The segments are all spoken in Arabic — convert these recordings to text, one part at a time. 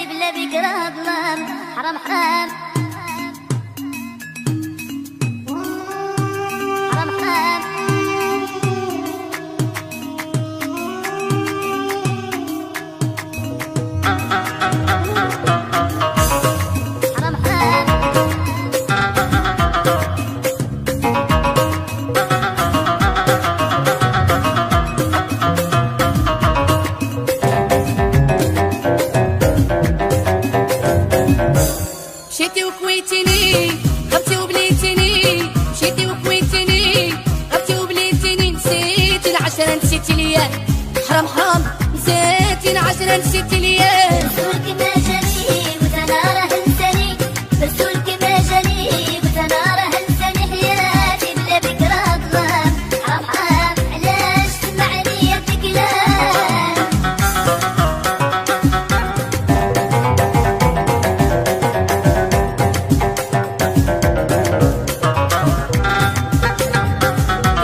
بلا بكرة ظلام. حرام حرام حرام حرام حرام حرام مشيتي وكويتيني غبتي وبليتيني، مشيتي وكويتيني غبتي وبليتيني، نسيتي العشرة نسيتي ليا. حرام حرام نسيتي العشرة نسيتي ليا. برسولك ما جاني وأنا راه نساني، برسولك ما جاني وأنا راه نساني، حياتي بلا بكرة ظلام. حرام حرام علاش تسمعني يا الكلام.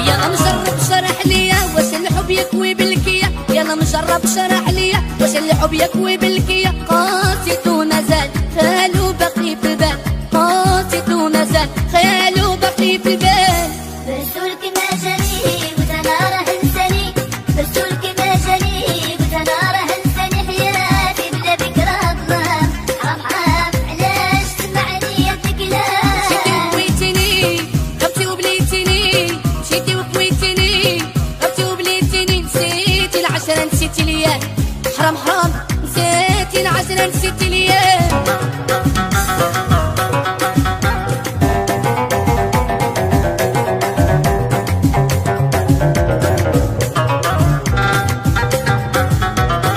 يلا نجرب شرح ليا واش الحب يكوي بالكيا، يلا نجرب شرح ليا واش الحب يكوي بالكيا. قاسيت ومازال خيالو باقي في البال، قاسيت ومازال خيالو باقي في البال. برسولك ما جاني وأنا راه نساني، برسولك ما جاني وأنا راه نساني، حياتي بلا بكرة ظلام. حرام حرام علاش تسمعني يا الكلام. مشيتي وكويتيني غبتي وبليتيني، مشيتي وكويتيني غبتي وبليتيني، نسيتي العشرة نسيتي ليا. حرام حرام نسيتي العشرة نسيتي ليا.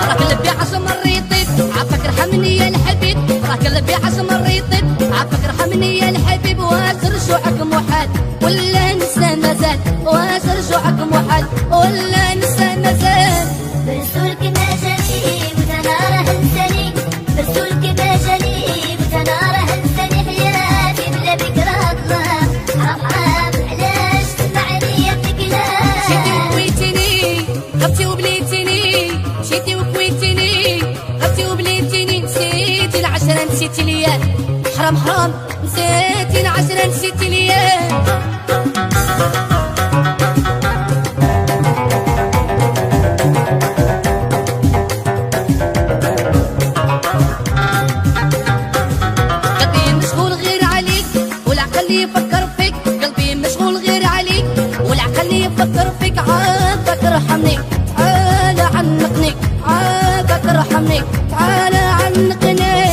راك اللي عشر مريطيب عافاك ارحمني يا الحبيب، راك اللي عشر مريطيب عافاك ارحمني يا الحبيب. واش رجوعك محال ولا نسى مازال، واش رجوعك محال ولا نسى مازال. برسولك ما جاني وأنا راه نساني، برسولك ما جاني وأنا راه نساني، حياتي بلا بكرة ظلام. حرام حرام علاش تسمعني يا الكلام. مشيتي وكويتيني غبتي وبليتيني، مشيتي وكويتيني غبتي وبليتيني، نسيتي العشرة نسيتي ليا. حرام حرام نسيتي العشرة نسيتي ليا. قلبي مشغول غير عليك والعقل يفكر فيك، قلبي مشغول غير عليك والعقل يفكر فيك. عافاك ارحمني تعال عنقني، عافاك ارحمني تعال عنقني.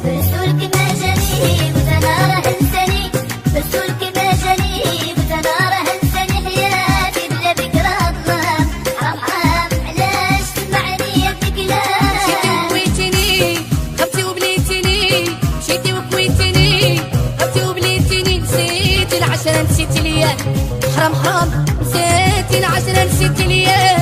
برسولك ما جاني وأنا راه نساني، برسولك ما جاني وأنا راه نساني، حياتي بلا بكرة ظلام. حرام حرام علاش تسمعني يا الكلام. مشيتي وكويتيني غبتي وبليتيني، مشيتي وكويتيني غبتي وبليتيني، نسيتي العشرة نسيتي ليا. حرام حرام نسيتي العشرة نسيتي ليا.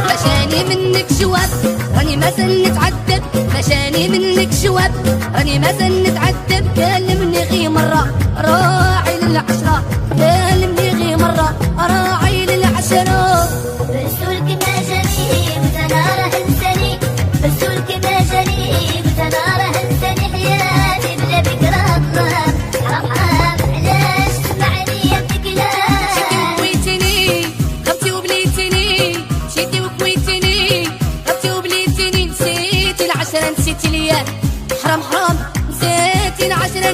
مشاني منك جواب راني مازال نتعذب، مشاني منك جواب راني مازال نتعذب. كلمني غي مرة راعي للعشرة، كلمني غي مرة راعي للعشرة. برسولك ما جاني وأنا راه نساني، برسولك ما جاني وأنا راه نساني، حياتي بلا بكرة ظلام. حرام حرام علاش تسمعني يا الكلام. مشيتي وكويتيني غبتي وبليتيني، مشيتي وكويتيني غبتي وبليتيني، نسيتي العشرة نسيتي ليا. حرام حرام نسيتي العشرة